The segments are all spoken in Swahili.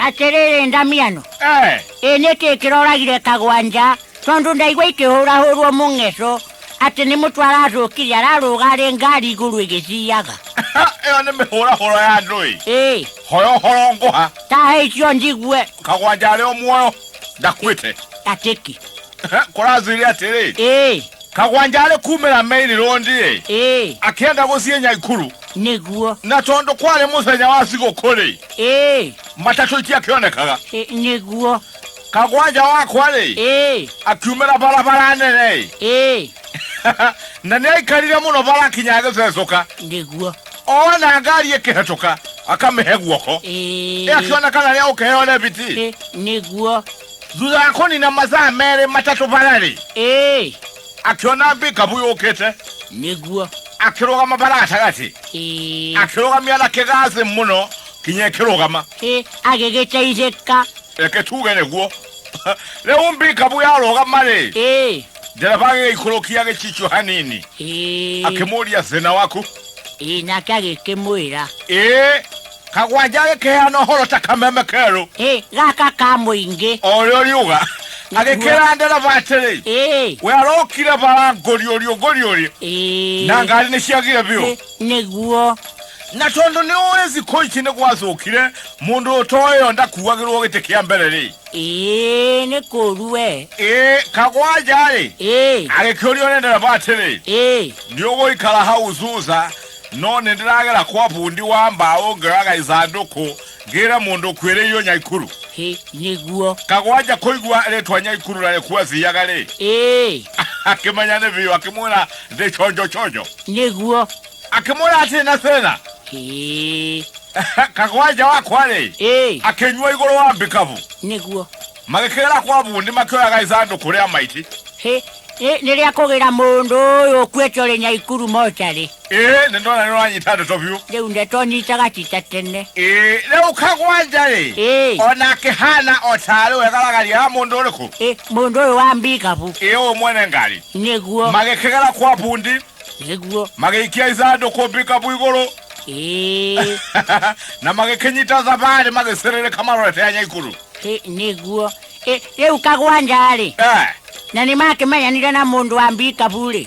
Aterere Damiano. Nete kiroragire Kagwanja. Tondu ndaigwa ikihurahurwo mungeso. Ati ni mutwara kiri ararugare ngari iguru igiciaga. Iyo ni mihurahuro ya ndui. Horo nguha. Tahe icio njigwe. Kagwanja ari muoyo ndakwite. Atiki. Kuraziri atiri. Kagwanja ari kumira main rondi. Akienda gucie Nyaikuru. Niguo. Na tondu kwari musenya wasigo kuri. Matatu ikionekaga. Niguo. Kagwanja wakwari. Akiumira barabara nene. Na nĩaikarire mũno bara kinya agĩcecoka. Niguo. Ona ngari ĩkĩhetũka akamihe guoko. Akiona kana nĩ ũkĩheo debiti. Niguo. Thutha wa kũnina mathaa merĩ matatũ bararĩ. Akiona mbikabu yũkĩte. Niguo. Akĩrũgama bara gatagatĩ. Akĩrũgamia na kĩgathĩ mũno kinya ĩkĩrũgama. Agĩgĩteithĩka. Reke tuge nĩguo. Rĩu mbikabu yarũgama rĩ. Dereva agĩikũrũkia gĩcicio hanini. Akĩmũria thĩna waku. Nake agĩkĩmwĩra. Kagwanja agĩkĩheana ũhoro ta kameme kerũ. Gaka ka mũingĩ. O ũrĩa ũriuga. Agĩkĩra ndereva atĩrĩ. We arokire bara ngũriũrio. Na ngari nĩciagire biũ. Nĩguo. Na tondu nĩ ũĩ thikũ ici nĩ gwacũkire mũndũ ũtoĩ ndakuagĩrwo gĩtĩ kĩa mbere rĩ. Nĩ kũru we. Kagwanja rĩ. Agĩkĩũrio nĩ ndereva atĩrĩ. Nĩ ũgũikara hau thutha no nĩ ndĩragera kwa bundi wa mbaũ ngĩoyaga ithandũkũ ngĩre mũndũ ũkuĩrĩirio Nyaikuru. Nĩguo. Kagwanja kũigua rĩtwa Nyaikuru na rĩkuo athiaga rĩ. Akĩmenya nĩ biũ akĩmwĩra ndĩ chonjo. Nĩguo. Akĩmwĩra atĩ na thĩna. Kagwanja wakwa rĩ. Akĩnyua igũrũ wa mbikabu. Nĩguo. Magĩkĩgera kwa bundi makĩoyaga ithandũkũ rĩa maiti. Nĩ rĩa kũgĩra mũndũ ũyũ ũkuĩte ũrĩ Nyaikuru mocarĩ. Nĩ ndona nĩ ũranyita ndeto biũ. Rĩu ndeto nyitaga ti ta tene. Rĩu Kagwanja rĩ. Ona akĩhana o tarĩ we garagaria ya mũndũ ũrĩkũ. Mũndũ ũyũ wa mbikabu. Ũyũ mwene ngari. Nĩguo. Magĩkĩgera kwa bundi. Nĩguo. Magĩikia ithandũkũ mbikabu igũrũ. Na magĩkĩnyita thabarĩ magĩcerereka marorete ya Nyaikuru. Nĩguo. Rĩu Kagwanja rĩ. Na nĩ makĩmenyanire na mũndũ wa mbikabu rĩ.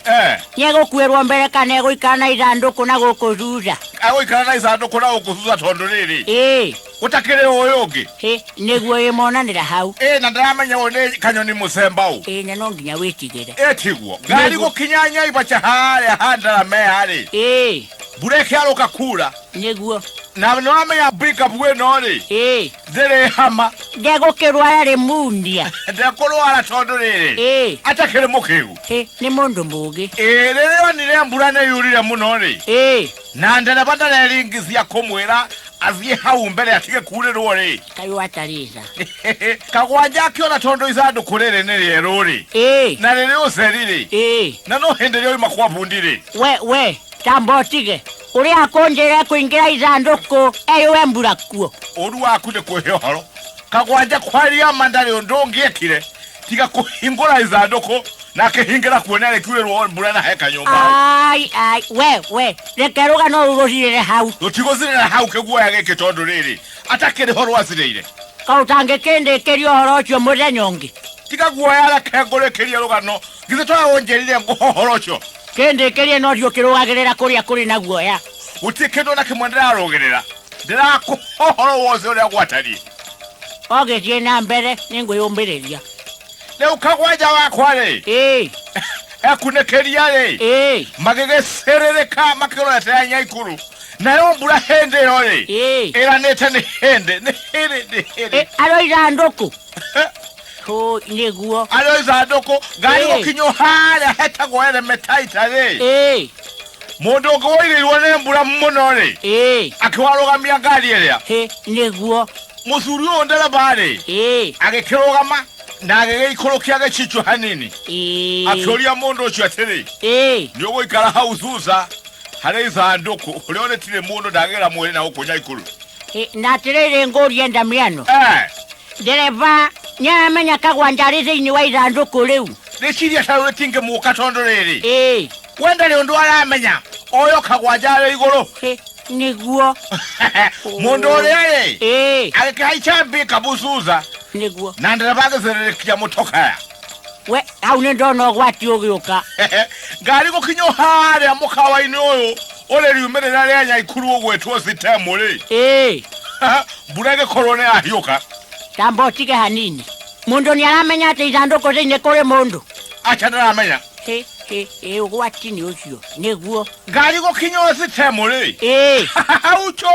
Nĩegũkuĩrwo mbere kana egũikara na ithandũkũ na gũkũ thutha. Egũikara na ithandũkũ na gũkũ thutha tondũ rĩrĩ. Gũtakĩrĩ ũyũ ũngĩ. Nĩguo ĩmonanĩra hau. Na ndaramenya ũyũ nĩ kanyoni mũcemba ũũ. Na no nginya wĩtigĩre. Tiguo. Ngari gũkinya Nyaibacha harĩa Handarame harĩ. Mbura ĩkĩarũka kura. Nĩguo. Na nĩwamenya mbikabu ĩno rĩ. Ndĩrĩ hama. Ndegũkĩrwara rĩ mundia. Ndekũrwara tondũ rĩrĩ. Atakĩrĩ mũkĩgu. Nĩ mũndũ mũũgĩ. Rĩrĩa onire mbura nĩ yurire mũno rĩ. Na ndereba ndareringithia kũmwĩra athiĩ hau mbere atige kurĩrwo rĩ. Kaĩ watariza. Kagwanja akĩona tondũ ithandũkũ rĩrĩ nĩ rĩerũ rĩ. Na rĩrĩ ũceri rĩ. Na no hĩndĩ ĩrĩa oima kwa bundi rĩ. We tambotige. Ũrĩa akũnjĩra kũingĩra ithandũkũ we mbura kuo. Ũru waku nĩ kwĩhe ũhoro. Kagwanja kwaria mandarĩ ũndũ ũngĩekire tiga kũhingũra ithandũkũ na akĩhingĩra kuona rĩkiurĩrwo mbura na heka nyũmba. We reke rũgano rũu rũcirĩre hau. Rũtigũcirĩra hau kĩguoya gĩkĩ tondũ rĩrĩ atakĩrĩ ho rwacirĩire. Kau tangĩkĩndĩkĩria ũhoro ũcio mũthenya ũngĩ. Tiga guoya reke ngũrĩkĩrie rũgano githĩ twa ũnjĩrire ũhoro ũcio. Kĩndĩkĩrie no thiũkĩrũgagĩrĩra kũrĩa kũrĩ na guoya. Gũtirĩ kĩndũ na kĩmwe ndĩrarũgĩrĩra. Ndĩrakũhe ũhoro wothe ũrĩa gwatariĩ. Ogĩthiĩ na mbere nĩngwĩyũmbĩrĩria. Rĩu Kagwanja wakwa rĩ. Ekunĩkĩria rĩ. Magĩgĩcerereka makĩrorete ya Nyaikuru. Nayo mbura hĩndĩ ĩyo rĩ. Ĩranĩte nĩ hĩndĩ. Arĩ ithandũkũ. Nĩguo. Arĩ ithandũkũ. Ngari gũkinywo harĩa hetagwo Elementaita rĩ. Mũndũ ũngĩ woirĩirwo nĩ mbura mũno rĩ. Akĩwarũgamia ngari ĩrĩa. Nĩguo. Mũthuri ũyũ ndereba rĩ. Agĩkĩrũgama na agĩgĩikũrũkia gĩcicio hanini. Akĩũria mũndũ ũcio atĩrĩ. Nĩ ũgũikara hau thutha harĩ ithandũkũ ũrĩa ũrĩtirĩ mũndũ ndagĩra mwĩrĩ na gũkũ Nyaikuru. Na atĩrĩrĩ ngũrie Damiano. Ndereba nĩaramenya Kagwanja arĩ thĩinĩ wa ithandũkũ rĩu. Rĩciria ta rĩtingĩmũka tondũ rĩrĩ. We ndarĩ ũndũ aramenya. Ũyũ Kagwanja arĩ igũrũ. Niguo. Mundu ule agikaichambika busuza niguo na ndabagezerera mutoka we au ndono gwati ugiuka ngari gukinyo haria mukawaini uyu ole riumerera rya ikuru ogwetwo sitemuri burage korone ahiuka tambo tige hanini mundu ni aramenya ati ithandũkũ thĩinĩ kũrĩ mũndũ acha ndaramenya ũgwati nĩ ũcio nĩguo ngari gukinyo sitemuri ucho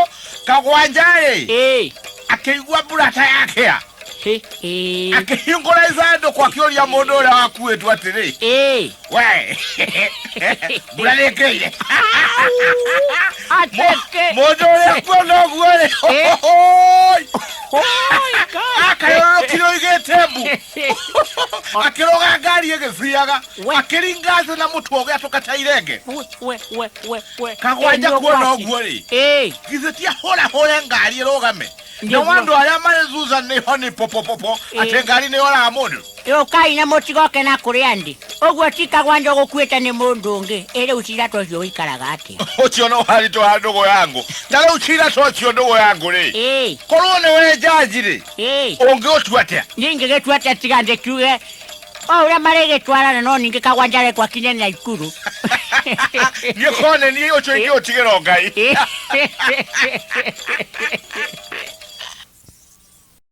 kagwanjari akigwa burata yake akihingura ithandũkũ akĩũria mũndũ ũrĩa wakuĩtwo atĩrĩ we burarekeire mũndũ ũrĩa kuona ũguo akayũrũkire oigĩte mbu akĩroga ngari ĩgĩbiaga akĩringa thĩ na mũtwe ũgĩatũka irenge kagwanja kuona ũguo-rĩ githĩ ti ahũrahũre ngari ĩrũgame na wandu arĩa marezuza niho ni popopopo ate ngari ni ora mundu yokai na motigoke na kuri andi ogwo tikagwanja gukuĩte ni mundu ungi ere ucira tocio ikaraga ati ucio no hari to handugo yangu na ucira tocio ndugo yangu ri korwo ni we jaji ri ungi utuatia ninge getuatia tigande kiuge ora marege twarana no ninge kagwanjare kwa kinene na ikuru ni kone ni ucio ingi utigero ngai